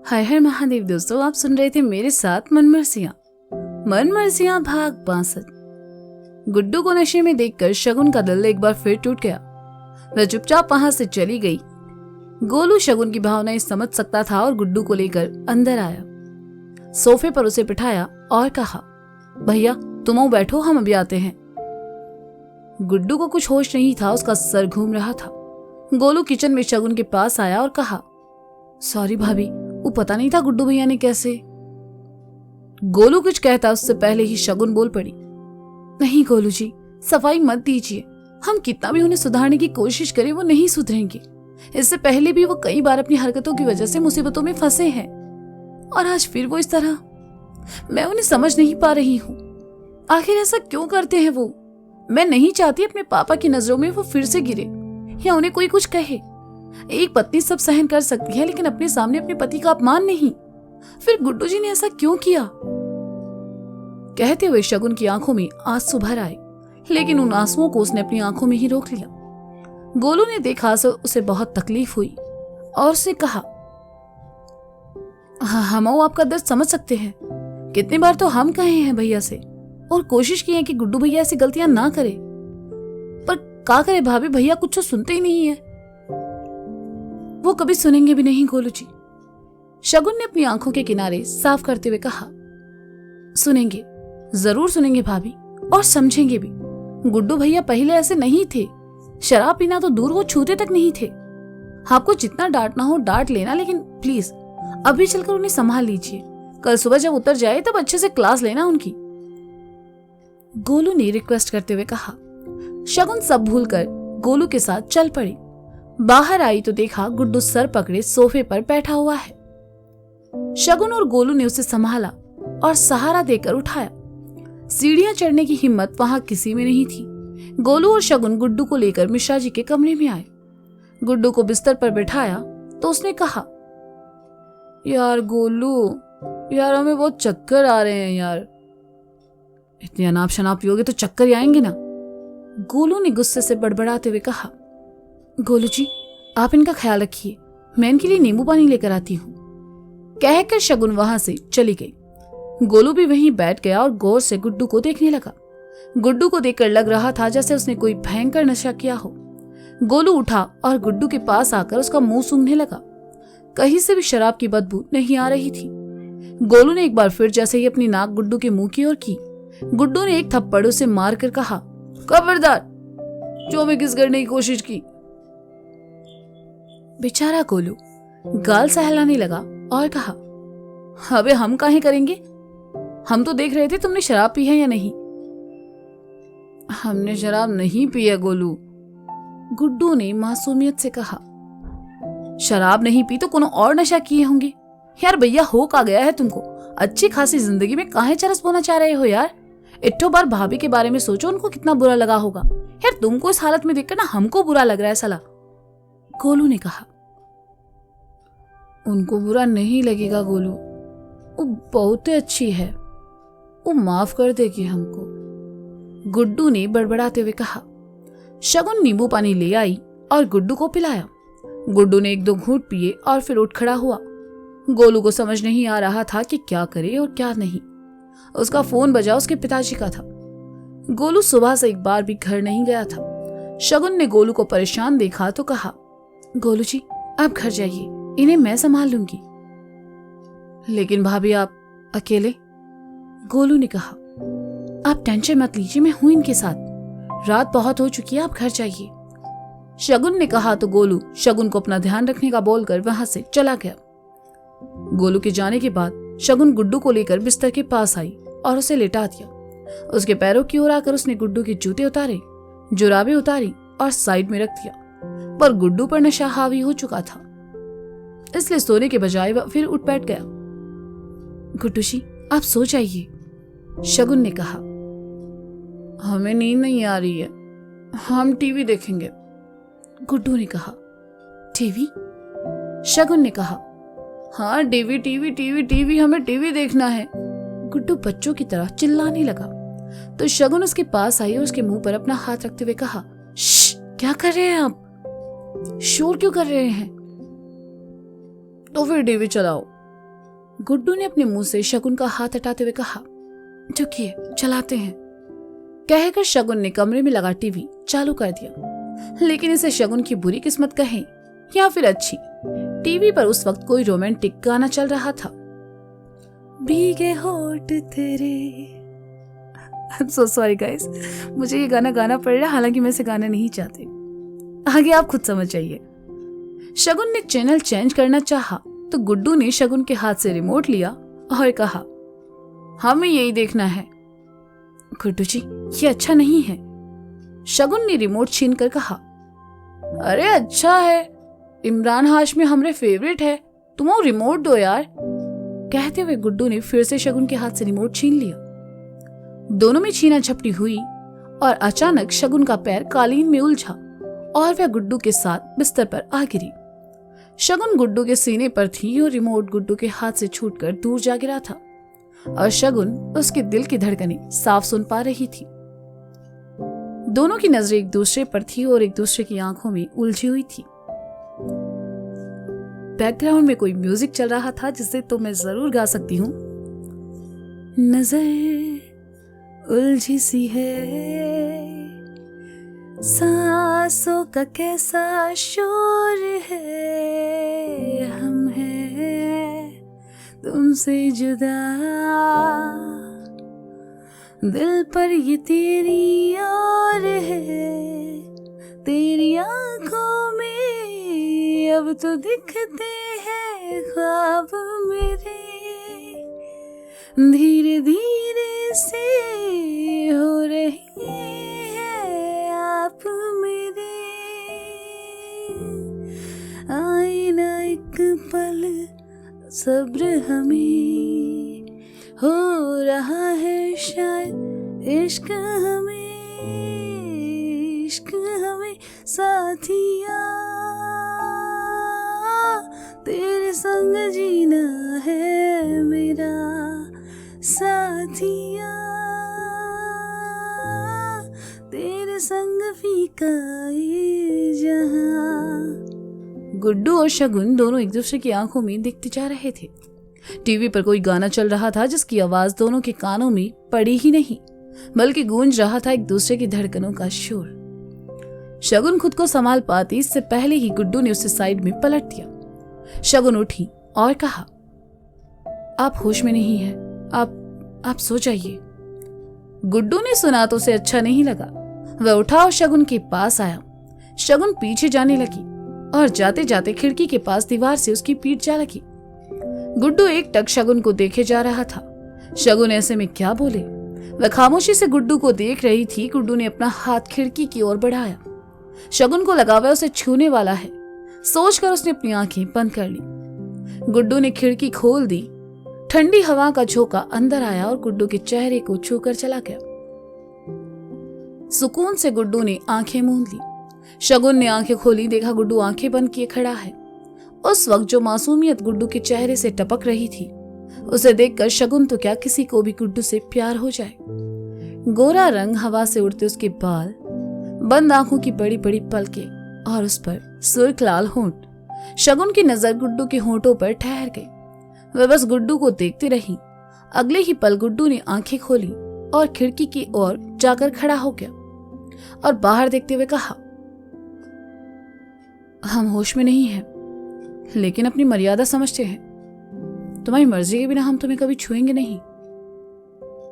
हर हर महादेव। दोस्तों, आप सुन रहे थे मेरे साथ मनमर्जियां भाग 62। गुड्डू को नशे में देखकर शगुन का दिल एक बार फिर टूट गया। वह चुपचाप वहां से चली गई। गोलू शगुन की भावनाएं समझ सकता था और गुड्डू को लेकर अंदर आया। सोफे पर उसे बिठाया और कहा, भैया तुम आओ बैठो, हम अभी आते हैं। गुड्डू को कुछ होश नहीं था, उसका सर घूम रहा था। गोलू किचन में शगुन के पास आया और कहा, सॉरी भाभी, वो पता नहीं था गुड्डू भैया ने कैसे। गोलू कुछ कहता उससे पहले ही शगुन बोल पड़ी, नहीं गोलू जी, सफाई मत दीजिए। हम कितना भी उन्हें सुधारने की कोशिश करें वो नहीं सुधरेंगे। इससे पहले भी वो कई बार अपनी हरकतों की वजह से मुसीबतों में फंसे हैं और आज फिर वो इस तरह। मैं उन्हें समझ नहीं पा रही हूँ, आखिर ऐसा क्यों करते हैं वो। मैं नहीं चाहती अपने पापा की नजरों में वो फिर से गिरे या उन्हें कोई कुछ कहे। एक पत्नी सब सहन कर सकती है, लेकिन अपने सामने अपने पति का अपमान नहीं। फिर गुड्डू जी ने ऐसा क्यों किया। कहते हुए शगुन की आंखों में आंसू भर आए, लेकिन उन आंसुओं को उसने अपनी आंखों में ही रोक लिया। गोलू ने देखा तो उसे बहुत तकलीफ हुई और उसने कहा, हम आपका दर्द समझ सकते हैं। कितनी बार तो हम कहे हैं भैया से और कोशिश की है कि गुड्डू भैया ऐसी गलतियां ना करे, पर क्या करे भाभी, भैया कुछ तो सुनते ही नहीं है। वो कभी सुनेंगे भी नहीं गोलू जी। शगुन ने अपनी आंखों के किनारे साफ करते हुए कहा, सुनेंगे, जरूर सुनेंगे भाभी, और समझेंगे भी। गुड्डू भैया पहले ऐसे नहीं थे। शराब पीना तो दूर, वो छूते तक नहीं थे। आपको जितना डांटना हो डांट लेना, लेकिन प्लीज अभी चलकर उन्हें संभाल लीजिए। कल सुबह जब उतर जाए तब अच्छे से क्लास लेना उनकी। गोलू ने रिक्वेस्ट करते हुए कहा। शगुन सब भूलकर गोलू के साथ चल पड़ी। बाहर आई तो देखा गुड्डू सर पकड़े सोफे पर बैठा हुआ है। शगुन और गोलू ने उसे संभाला और सहारा देकर उठाया। सीढ़ियां चढ़ने की हिम्मत वहां किसी में नहीं थी। गोलू और शगुन गुड्डू को लेकर मिश्रा जी के कमरे में आए। गुड्डू को बिस्तर पर बैठाया तो उसने कहा, यार गोलू, यार हमें बहुत चक्कर आ रहे हैं यार। इतनी अनाप शनाप पियोगे तो चक्कर ही आएंगे ना। गोलू ने गुस्से से बड़बड़ाते हुए कहा, गोलू जी आप इनका ख्याल रखिए, मैं इनके लिए नींबू पानी लेकर आती हूँ। कहकर शगुन वहां से चली गई। गोलू भी वहीं बैठ गया और गौर से गुड्डू को देखने लगा। गुड्डू को देखकर लग रहा था जैसे उसने कोई भयंकर नशा किया हो। गोलू उठा और गुड्डू के पास आकर उसका मुंह सूंघने लगा। कहीं से भी शराब की बदबू नहीं आ रही थी। गोलू ने एक बार फिर जैसे ही अपनी नाक गुड्डू के मुंह की ओर की। गुड्डू ने एक थप्पड़ उसे मारकर कहा, खबरदार जो हमें किस करने की कोशिश की। बेचारा गोलू गाल सहलाने लगा और कहा, अबे हम काहे करेंगे, हम तो देख रहे थे तुमने शराब पी है या नहीं। हमने शराब नहीं पी है गोलू, गुड्डू ने मासूमियत से कहा। शराब नहीं पी तो कोनो और नशा किए होंगे। यार भैया हो का गया है तुमको, अच्छी खासी जिंदगी में काहे चरस बोना चाह रहे हो यार। इट्ठो बार भाभी के बारे में सोचो, उनको कितना बुरा लगा होगा। यार तुमको इस हालत में देखकर ना हमको बुरा लग रहा है साला, गोलू ने कहा। उनको बुरा नहीं लगेगा गोलू, वो बहुत अच्छी है, वो माफ कर देगी हमको, गुड्डू ने बड़बड़ाते हुए कहा। शगुन नींबू पानी ले आई और गुड्डू को पिलाया। गुड्डू ने एक दो घूंट पिए और फिर उठ खड़ा हुआ। गोलू को समझ नहीं आ रहा था कि क्या करे और क्या नहीं। उसका फोन बजा, उसके पिताजी का था। गोलू सुबह से एक बार भी घर नहीं गया था। शगुन ने गोलू को परेशान देखा तो कहा, गोलू जी आप घर जाइए, इन्हें मैं संभाल लूंगी। लेकिन भाभी आप अकेले, गोलू ने कहा। आप टेंशन मत लीजिए, मैं हूं इनके साथ, रात बहुत हो चुकी है, आप घर जाइए। शगुन ने कहा तो गोलू शगुन को अपना ध्यान रखने का बोलकर वहां से चला गया। गोलू के जाने के बाद शगुन गुड्डू को लेकर बिस्तर के पास आई और उसे लेटा दिया। उसके पैरों की ओर आकर उसने गुड्डू के जूते उतारे, जुराबें उतारी और साइड में रख दिया। पर गुड्डू पर नशा हावी हो चुका था, इसलिए सोने के बजाय वह फिर उठ बैठ गया। गुड्डू जी आप सो जाइए, शगुन ने कहा। हमें नींद नहीं आ रही है, हम टीवी देखेंगे, गुड्डू ने कहा। टीवी? शगुन ने कहा। हाँ टीवी टीवी टीवी टीवी, हमें टीवी देखना है, गुड्डू बच्चों की तरह चिल्लाने लगा। तो शगुन उसके पास आई और उसके मुंह पर अपना हाथ रखते हुए कहा, क्या कर रहे हैं आप, शोर क्यों कर रहे हैं। तो फिर टीवी चलाओ, गुड्डू ने अपने मुंह से शगुन का हाथ हटाते हुए कहा, रुकिए, चलाते हैं। कहकर शगुन ने कमरे में लगा टीवी चालू कर दिया। लेकिन इसे शगुन की बुरी किस्मत कहें या फिर अच्छी, टीवी पर उस वक्त कोई रोमांटिक गाना चल रहा था। भीगे होठ तेरे। I'm so sorry guys, मुझे ये गाना गाना पड़ रहा है, हालांकि मैं इसे गाना नहीं चाहती। आगे आप खुद समझ जाइए। शगुन ने चैनल चेंज करना चाहा तो गुड्डू ने शगुन के हाथ से रिमोट लिया और कहा, हमें यही देखना है। गुड्डू जी, ये अच्छा नहीं है। शगुन ने रिमोट छीन कर कहा, अरे अच्छा है, इमरान हाशमी हमारे फेवरेट है, तुम वो रिमोट दो यार। कहते हुए गुड्डू ने फिर से शगुन के हाथ से रिमोट छीन लिया। दोनों में छीना झपटी हुई और अचानक शगुन का पैर कालीन में उलझा और वह गुड्डू के साथ बिस्तर पर आ गिरी। शगुन गुड्डू के सीने पर थी और रिमोट गुड्डू के हाथ से छूटकर दूर जा गिरा था और शगुन उसके दिल की धड़कनें साफ सुन पा रही थी। दोनों की नजरें एक दूसरे पर थी और एक दूसरे की आंखों में उलझी हुई थी। बैकग्राउंड में कोई म्यूजिक चल रहा था जिसे तो मैं जरूर गा सकती हूँ। नजर उलझी सी है, सांसों का कैसा शोर है, हम हैं तुमसे जुदा, दिल पर ये तेरी और है, तेरी आंखों में अब तो दिखते हैं ख्वाब मेरे, धीरे धीरे से हो रही है आप मेरे, आए ना एक पल सब्र हमें, हो रहा है शायद इश्क हमें, इश्क हमें साथिया, तेरे संग जीना है मेरा साथिया, तेरे संग फीका ये जहां। गुड्डू और शगुन दोनों एक दूसरे की आंखों में देखते जा रहे थे। टीवी पर कोई गाना चल रहा था जिसकी आवाज दोनों के कानों में पड़ी ही नहीं, बल्कि गूंज रहा था एक दूसरे की धड़कनों का शोर। शगुन खुद को संभाल पाती इससे पहले ही गुड्डू ने उसे साइड में पलट दिया। शगुन उठी और कहा, आप होश में नहीं हैं, आप सो जाइए। गुड्डू ने सुना तो उसे अच्छा नहीं लगा। वह उठा और शगुन के पास आया। शगुन पीछे जाने लगी और जाते जाते खिड़की के पास दीवार से उसकी पीठ जा लगी। गुड्डू एक टक शगुन को देखे जा रहा था। शगुन ऐसे में क्या बोले, वह खामोशी से गुड्डू को देख रही थी। गुड्डू ने अपना हाथ खिड़की की ओर बढ़ाया। शगुन को लगा वह उसे छूने वाला है, सोचकर उसने अपनी आंखें बंद कर ली। गुड्डू ने खिड़की खोल दी। ठंडी हवा का झोंका अंदर आया और गुड्डू के चेहरे को छूकर चला गया। सुकून से गुड्डू ने आंखें मूंद ली। शगुन ने आंखें खोली, देखा गुड्डू आंखें बंद किए खड़ा है। उस वक्त जो मासूमियत गुड्डू के चेहरे से टपक रही थी, उसे देखकर शगुन तो क्या किसी को भी गुड्डू से प्यार हो जाए। गोरा रंग, हवा से उड़ते उसके बाल, बंद आंखों की बड़ी बड़ी पलकें और उस पर सुर्ख लाल होंठ। शगुन की नजर गुड्डू के होंठों पर ठहर गई। वह बस गुड्डू को देखती रही। अगले ही पल गुड्डू ने आंखें खोली और खिड़की की ओर जाकर खड़ा हो गया और बाहर देखते हुए कहा, हम होश में नहीं हैं, लेकिन अपनी मर्यादा समझते हैं। तुम्हारी मर्जी के बिना हम तुम्हें कभी छुएंगे नहीं।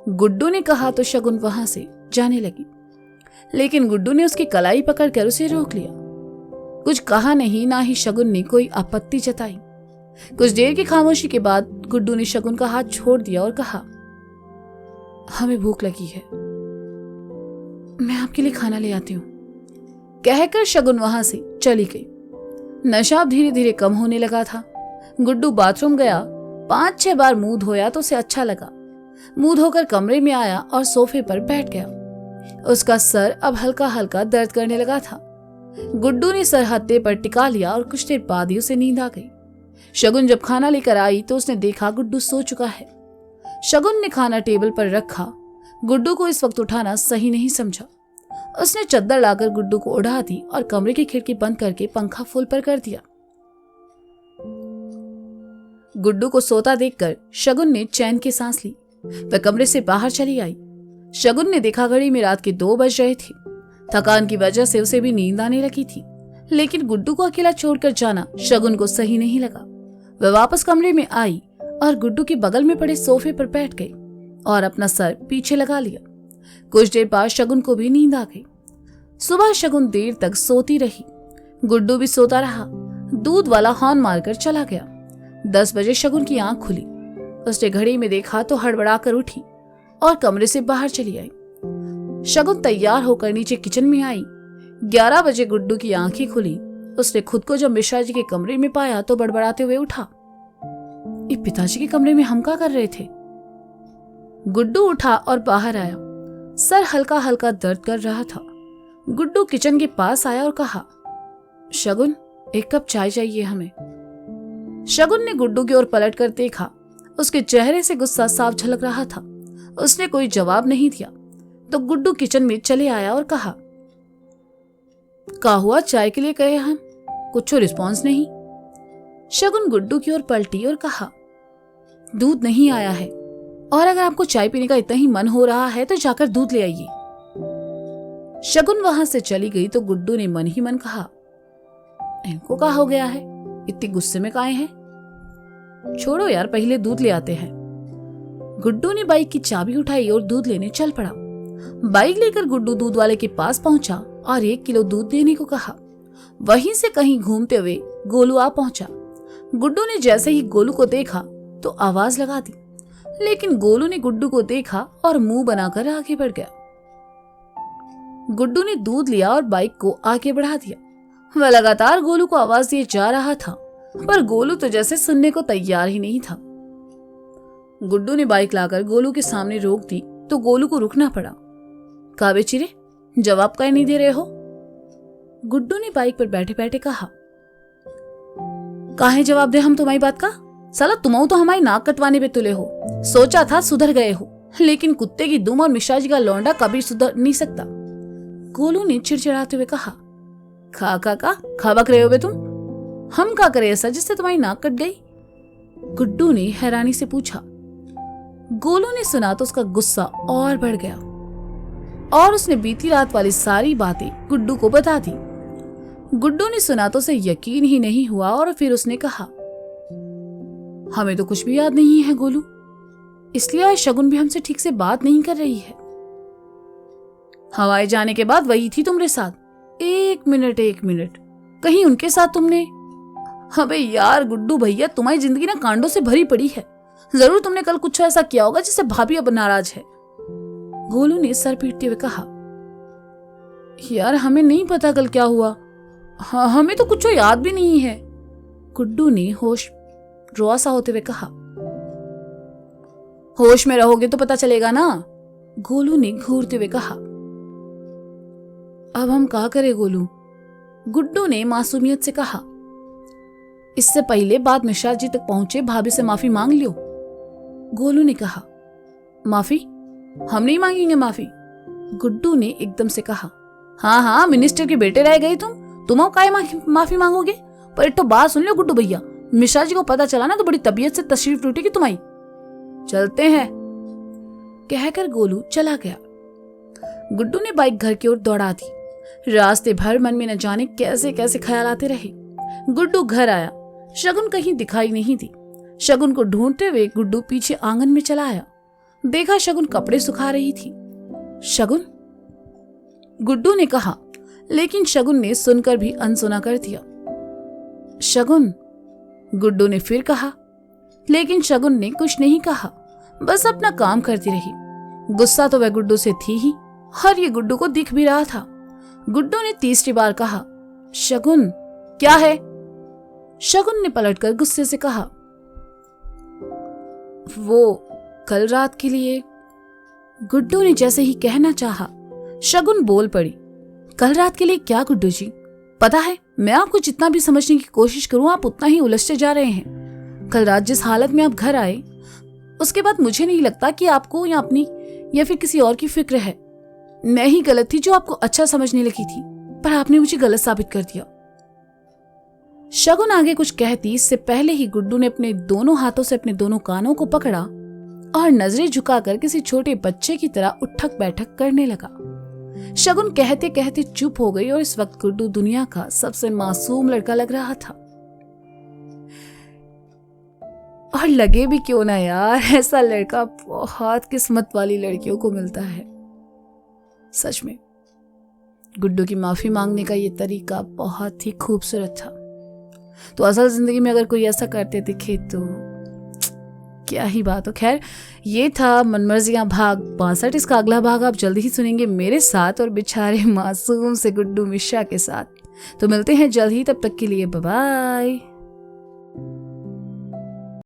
गुड्डू ने कहा तो शगुन वहां से जाने लगी, लेकिन गुड्डू ने उसकी कलाई पकड़कर उसे रोक लिया। कुछ कहा नहीं, ना ही शगुन ने कोई आपत्ति जताई। कुछ देर की खामोशी के बाद गुड्डू ने शगुन का हाथ छोड़ दिया और कहा, हमें भूख लगी है, मैं आपके लिए खाना ले आती हूं। कहकर शगुन वहां से चली गई। नशा धीरे धीरे कम होने लगा था। गुड्डू बाथरूम गया, 5-6 बार मुंह धोया तो उसे अच्छा लगा। मुंह धोकर कमरे में आया और सोफे पर बैठ गया। उसका सर अब हल्का हल्का दर्द करने लगा था। गुड्डू ने सर हत्थे पर टिका लिया और कुछ देर बाद ही उसे नींद आ गई। शगुन जब खाना लेकर आई तो उसने देखा गुड्डू सो चुका है। शगुन ने खाना टेबल पर रखा। गुड्डू को इस वक्त उठाना सही नहीं समझा। उसने चद्दर लाकर गुड्डू को उड़ा दी और कमरे की खिड़की बंद करके पंखा फुल पर कर दिया। गुड्डू को सोता देखकर शगुन ने चैन की सांस ली। वह कमरे से बाहर चली आई। शगुन ने देखा घड़ी में रात के 2 बज रहे थे। थकान की वजह से उसे भी नींद आने लगी थी, लेकिन गुड्डू को अकेला छोड़कर जाना शगुन को सही नहीं लगा। वह वापस कमरे में आई और गुड्डू के बगल में पड़े सोफे पर बैठ गई और अपना सर पीछे लगा लिया। कुछ देर बाद शगुन को भी नींद आ गई। सुबह शगुन देर तक सोती रही। गुड्डू भी सोता रहा। दूध वाला हॉर्न मारकर चला गया। 10 बजे शगुन की आंख खुली। उसने घड़ी में देखा तो हड़बड़ाकर उठी और कमरे से बाहर चली आई। शगुन तैयार होकर नीचे किचन में आई। 11 बजे गुड्डू की आंखें खुली। उसने खुद को जब मिश्रा जी के कमरे में पाया तो बड़बड़ाते हुए उठा, ये पिताजी के कमरे में हम क्या कर रहे थे? गुड्डू उठा और बाहर आया। सर हल्का हल्का दर्द कर रहा था। गुड्डू किचन के पास आया और कहा, शगुन, 1 कप चाय चाहिए हमें। शगुन ने गुड्डू की ओर पलटकर देखा। उसके चेहरे से गुस्सा साफ झलक रहा था। उसने कोई जवाब नहीं दिया तो गुड्डू किचन में चले आया और कहा, का हुआ, चाय के लिए कहे हम, कुछ रिस्पॉन्स नहीं। शगुन गुड्डू की ओर पलटी और कहा, दूध नहीं आया है और अगर आपको चाय पीने का इतना ही मन हो रहा है तो जाकर दूध ले आइए। शगुन वहां से चली गई तो गुड्डू ने मन ही मन कहा, इनको क्या हो गया है, इतने गुस्से में काहे हैं? छोड़ो यार, पहले दूध ले आते हैं। गुड्डू ने बाइक की चाबी उठाई और दूध लेने चल पड़ा। बाइक लेकर गुड्डू दूध वाले के पास पहुंचा और 1 किलो दूध देने को कहा। वहीं से कहीं घूमते हुए गोलू आ पहुंचा। गुड्डू ने जैसे ही गोलू को देखा तो आवाज लगा दी, लेकिन गोलू ने गुड्डू को देखा और मुंह बनाकर आगे बढ़ गया। गुड्डू ने दूध लिया और बाइक को आगे बढ़ा दिया। वह लगातार गोलू को आवाज दिए जा रहा था, पर गोलू तो जैसे सुनने को तैयार ही नहीं था। गुड्डू ने बाइक लाकर गोलू के सामने रोक दी तो गोलू को रुकना पड़ा। काबे चिरे, जवाब काहे नहीं दे रहे हो? गुड्डू ने बाइक पर बैठे बैठे कहा, काहे जवाब दे हम तुम्हारी बात का? साला तुम तो हमारी नाक कटवाने पे तुले हो। सोचा था सुधर गए हो, लेकिन कुत्ते की दुम और मिश्रा जी का लौंडा कभी सुधर नहीं सकता। गोलू ने चिड़चिड़ाते हुए कहा, खा बक रहे हो बे तुम? हम क्या करे ऐसा जिससे तुम्हारी नाक कट गई? गुड्डू ने हैरानी से पूछा। गोलू ने सुना तो उसका गुस्सा और बढ़ गया और उसने बीती रात वाली सारी बातें गुड्डू को बता दी। गुड्डू ने सुना तो उसे यकीन ही नहीं हुआ और फिर उसने कहा, हमें तो कुछ भी याद नहीं है गोलू, इसलिए आज शगुन भी हमसे ठीक से बात नहीं कर रही है। हवाए जाने के बाद वही थी तुम्हारे साथ। 1 मिनट, कहीं उनके साथ तुमने? अबे यार गुड्डू भैया, तुम्हारी जिंदगी ना कांडों से भरी पड़ी है। जरूर तुमने कल कुछ ऐसा किया होगा जिससे भाभी अब नाराज है। गोलू ने सर पीटते हुए कहा, यार हमें नहीं पता कल क्या हुआ। हमें तो कुछ याद भी नहीं है। गुड्डू ने होश रोसा होते हुए कहा, होश में रहोगे तो पता चलेगा ना। गोलू ने घूरते हुए कहा, अब हम क्या करें गोलू? गुड्डू ने मासूमियत से कहा, इससे पहले बात मिश्रा जी तक पहुंचे भाभी से माफी मांग लियो। गोलू ने कहा, माफी? हम नहीं मांगेंगे माफी। गुड्डू ने एकदम से कहा, हाँ, मिनिस्टर के बेटे रह गए तुम काहे माफी मांगोगे? पर एक तो बात सुन लो गुड्डू भैया, मिश्रा जी को पता चला ना तो बड़ी तबीयत से तशरीफ टूटेगी तुम्हारी। चलते हैं, कहकर गोलू चला गया। गुड्डू ने बाइक घर की ओर दौड़ा दी। रास्ते भर मन में न जाने कैसे कैसे ख्याल आते रहे। गुड्डू घर आया, शगुन कहीं दिखाई नहीं दी। शगुन को ढूंढते हुए गुड्डू पीछे आंगन में चला आया। देखा शगुन कपड़े सुखा रही थी। शगुन? गुड्डू ने कहा, लेकिन शगुन ने सुनकर भी अनसुना कर दिया। शगुन? गुड्डू ने फिर कहा, लेकिन शगुन ने कुछ नहीं कहा, बस अपना काम करती रही। गुस्सा तो वह गुड्डू से थी ही और ये गुड्डू को दिख भी रहा था। गुड्डू ने तीसरी बार कहा, शगुन? क्या है? शगुन ने पलटकर गुस्से से कहा, वो कल रात के लिए। गुड्डू ने जैसे ही कहना चाहा, शगुन बोल पड़ी, कल रात के लिए क्या गुड्डू जी? पता है, मैं आपको जितना भी समझने की कोशिश करूं आप उतना ही उलझते जा रहे हैं। कल रात जिस हालत में आप घर आए उसके बाद मुझे नहीं लगता कि आपको या अपनी या फिर किसी और की फिक्र है। मैं ही गलत थी जो आपको अच्छा समझने लगी थी, पर आपने मुझे गलत साबित कर दिया। शगुन आगे कुछ कहती इससे पहले ही गुड्डू ने अपने दोनों हाथों से अपने दोनों कानों को पकड़ा और नजरें झुकाकर किसी छोटे बच्चे की तरह उठक बैठक करने लगा। शगुन कहते कहते चुप हो गई और इस वक्त गुड्डू दुनिया का सबसे मासूम लड़का लग रहा था। और लगे भी क्यों ना यार, ऐसा लड़का बहुत किस्मत वाली लड़कियों को मिलता है। सच में गुड्डू की माफी मांगने का ये तरीका बहुत ही खूबसूरत था। तो असल जिंदगी में अगर कोई ऐसा करते दिखे तो क्या ही बात हो। खैर, ये था मनमर्जियां भाग 62। इसका अगला भाग आप जल्दी ही सुनेंगे मेरे साथ और बेचारे मासूम से गुड्डू मिश्रा के साथ। तो मिलते हैं जल्द ही, तब तक के लिए बाय बाय।